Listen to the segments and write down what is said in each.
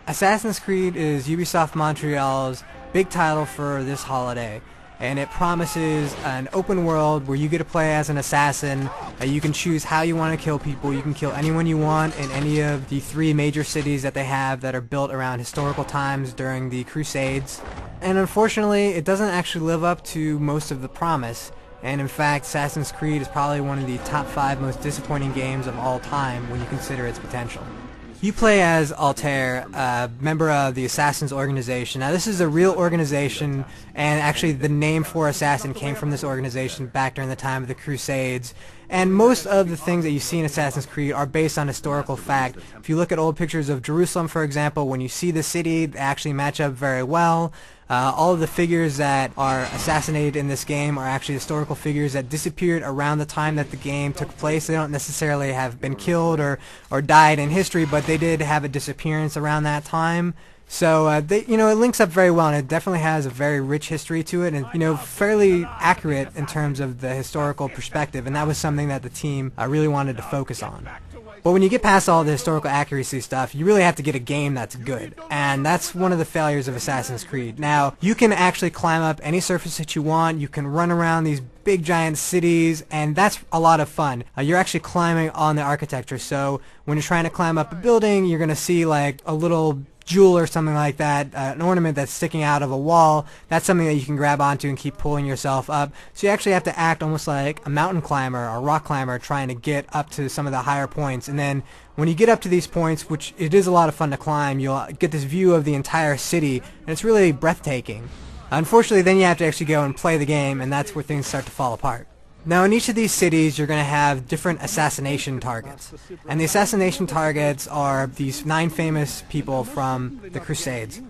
Assassin's Creed is Ubisoft Montreal's big title for this holiday, and it promises an open world where you get to play as an assassin. You can choose how you want to kill people. You can kill anyone you want in any of the 3 major cities that they have that are built around historical times during the Crusades. And unfortunately, it doesn't actually live up to most of the promise. And in fact, Assassin's Creed is probably one of the top 5 most disappointing games of all time when you consider its potential. You play as Altair, a member of the Assassins organization. Now this is a real organization, and actually the name for Assassin came from this organization back during the time of the Crusades. And most of the things that you see in Assassin's Creed are based on historical fact. If you look at old pictures of Jerusalem, for example, when you see the city, they actually match up very well. All of the figures that are assassinated in this game are actually historical figures that disappeared around the time that the game took place. They don't necessarily have been killed or died in history, but they did have a disappearance around that time. So it links up very well, and it definitely has a very rich history to it, and fairly accurate in terms of the historical perspective. And that was something that the team really wanted to focus on. But when you get past all the historical accuracy stuff, you really have to get a game that's good. And that's one of the failures of Assassin's Creed. Now, you can actually climb up any surface that you want. You can run around these big giant cities, and that's a lot of fun. You're actually climbing on the architecture. So when you're trying to climb up a building, you're going to see like a little jewel or something like that, an ornament that's sticking out of a wall. That's something that you can grab onto and keep pulling yourself up. So you actually have to act almost like a mountain climber or rock climber trying to get up to some of the higher points. And then when you get up to these points, which it is a lot of fun to climb, you'll get this view of the entire city, and it's really breathtaking. Unfortunately, then you have to actually go and play the game, and that's where things start to fall apart. Now, in each of these cities, you're going to have different assassination targets. And the assassination targets are these 9 famous people from the Crusades.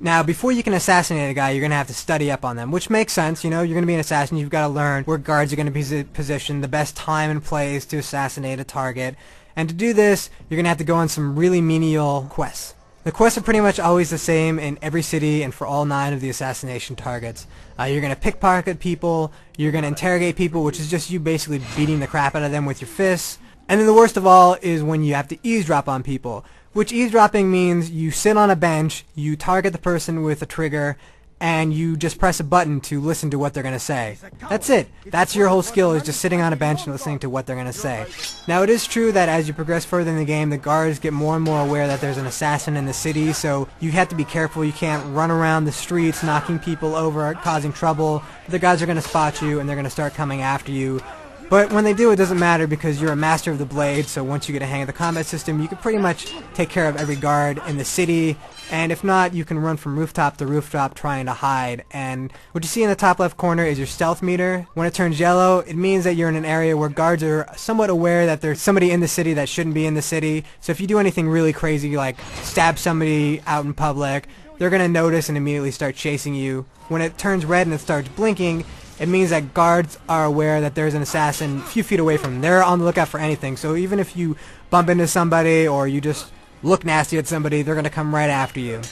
Now, before you can assassinate a guy, you're going to have to study up on them, which makes sense. You're going to be an assassin. You've got to learn where guards are going to be positioned, the best time and place to assassinate a target. And to do this, you're going to have to go on some really menial quests. The quests are pretty much always the same in every city and for all 9 of the assassination targets. You're going to pickpocket people, you're going to interrogate people, which is just you basically beating the crap out of them with your fists. And then the worst of all is when you have to eavesdrop on people, which eavesdropping means you sit on a bench, you target the person with a trigger, and you just press a button to listen to what they're going to say. That's it. That's your whole skill, is just sitting on a bench and listening to what they're going to say. Now, it is true that as you progress further in the game, the guards get more and more aware that there's an assassin in the city, so you have to be careful. You can't run around the streets knocking people over, causing trouble. The guys are going to spot you, and they're going to start coming after you. But when they do, it doesn't matter because you're a master of the blade, so once you get a hang of the combat system, you can pretty much take care of every guard in the city, and if not, you can run from rooftop to rooftop trying to hide. And what you see in the top left corner is your stealth meter. When it turns yellow, it means that you're in an area where guards are somewhat aware that there's somebody in the city that shouldn't be in the city. So if you do anything really crazy, like stab somebody out in public, they're going to notice and immediately start chasing you. When it turns red and it starts blinking, it means that guards are aware that there's an assassin a few feet away from them. They're on the lookout for anything. So even if you bump into somebody or you just look nasty at somebody, they're going to come right after you.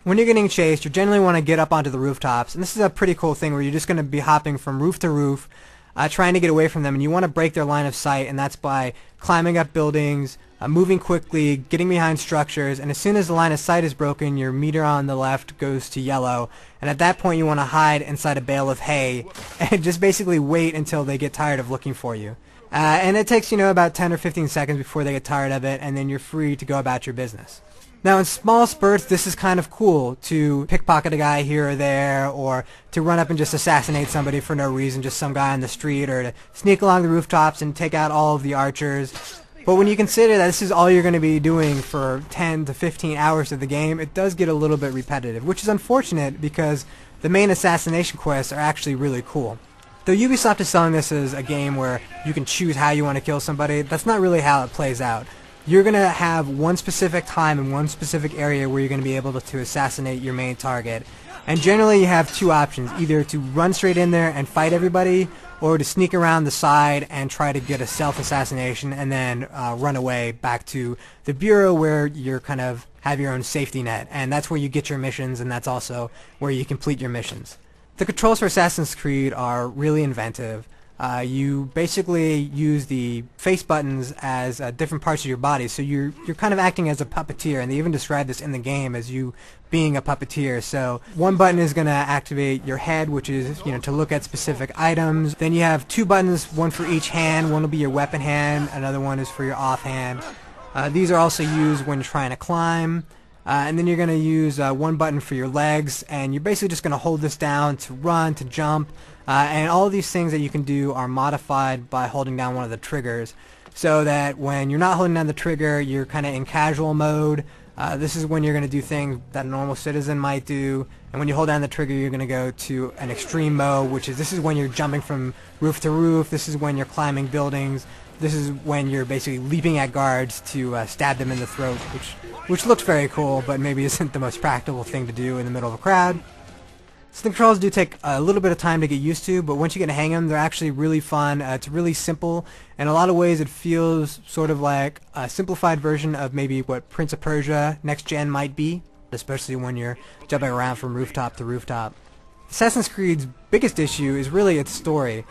When you're getting chased, you generally want to get up onto the rooftops. And this is a pretty cool thing where you're just going to be hopping from roof to roof, trying to get away from them. And you want to break their line of sight, and that's by climbing up buildings, moving quickly, getting behind structures, and as soon as the line of sight is broken, your meter on the left goes to yellow, and at that point you want to hide inside a bale of hay and just basically wait until they get tired of looking for you. And it takes, about 10 or 15 seconds before they get tired of it, and then you're free to go about your business. Now, in small spurts, this is kind of cool to pickpocket a guy here or there, or to run up and just assassinate somebody for no reason, just some guy on the street, or to sneak along the rooftops and take out all of the archers. But when you consider that this is all you're going to be doing for 10 to 15 hours of the game, it does get a little bit repetitive, which is unfortunate because the main assassination quests are actually really cool. Though Ubisoft is selling this as a game where you can choose how you want to kill somebody, that's not really how it plays out. You're going to have one specific time and one specific area where you're going to be able to assassinate your main target. And generally you have 2 options, either to run straight in there and fight everybody, or to sneak around the side and try to get a self-assassination and then run away back to the Bureau where you're kind of have your own safety net. And that's where you get your missions, and that's also where you complete your missions. The controls for Assassin's Creed are really inventive. You basically use the face buttons as different parts of your body, so you're kind of acting as a puppeteer, and they even describe this in the game as you being a puppeteer. So one button is going to activate your head, which is to look at specific items. Then you have two buttons, one for each hand. One will be your weapon hand, another one is for your offhand. These are also used when trying to climb. And then you're going to use one button for your legs, and you're basically just going to hold this down to run, to jump, and all of these things that you can do are modified by holding down one of the triggers, so that when you're not holding down the trigger, you're kind of in casual mode. This is when you're going to do things that a normal citizen might do, and when you hold down the trigger, you're going to go to an extreme mode, this is when you're jumping from roof to roof. This is when you're climbing buildings. This is when you're basically leaping at guards to stab them in the throat, which looks very cool, but maybe isn't the most practical thing to do in the middle of a crowd. So the controls do take a little bit of time to get used to, but once you get a hang of them, they're actually really fun. It's really simple. In a lot of ways, it feels sort of like a simplified version of maybe what Prince of Persia Next Gen might be, especially when you're jumping around from rooftop to rooftop. Assassin's Creed's biggest issue is really its story.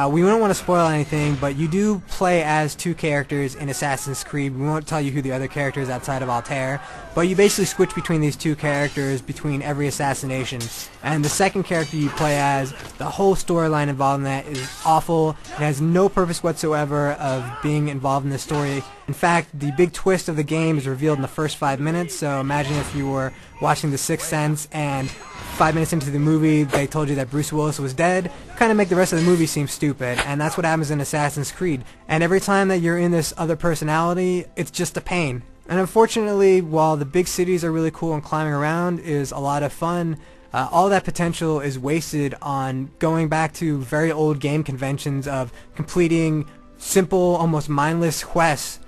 We don't want to spoil anything, but you do play as two characters in Assassin's Creed. We won't tell you who the other character is outside of Altair, but you basically switch between these two characters between every assassination. And the second character you play as, the whole storyline involved in that is awful. It has no purpose whatsoever of being involved in the story. In fact, the big twist of the game is revealed in the first 5 minutes, so imagine if you were watching The Sixth Sense and 5 minutes into the movie they told you that Bruce Willis was dead. Kind of make the rest of the movie seem stupid, and that's what happens in Assassin's Creed. And every time that you're in this other personality, it's just a pain. And unfortunately, while the big cities are really cool and climbing around is a lot of fun, all that potential is wasted on going back to very old game conventions of completing simple, almost mindless quests.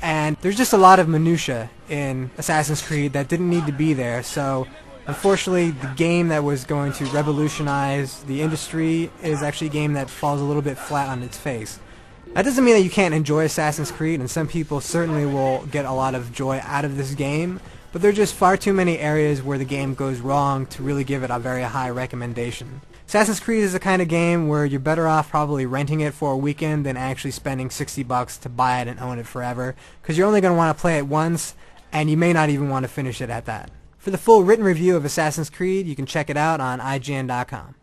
And there's just a lot of minutia in Assassin's Creed that didn't need to be there, so unfortunately the game that was going to revolutionize the industry is actually a game that falls a little bit flat on its face. That doesn't mean that you can't enjoy Assassin's Creed, and some people certainly will get a lot of joy out of this game, but there are just far too many areas where the game goes wrong to really give it a very high recommendation. Assassin's Creed is the kind of game where you're better off probably renting it for a weekend than actually spending $60 to buy it and own it forever, because you're only going to want to play it once, and you may not even want to finish it at that. For the full written review of Assassin's Creed, you can check it out on IGN.com.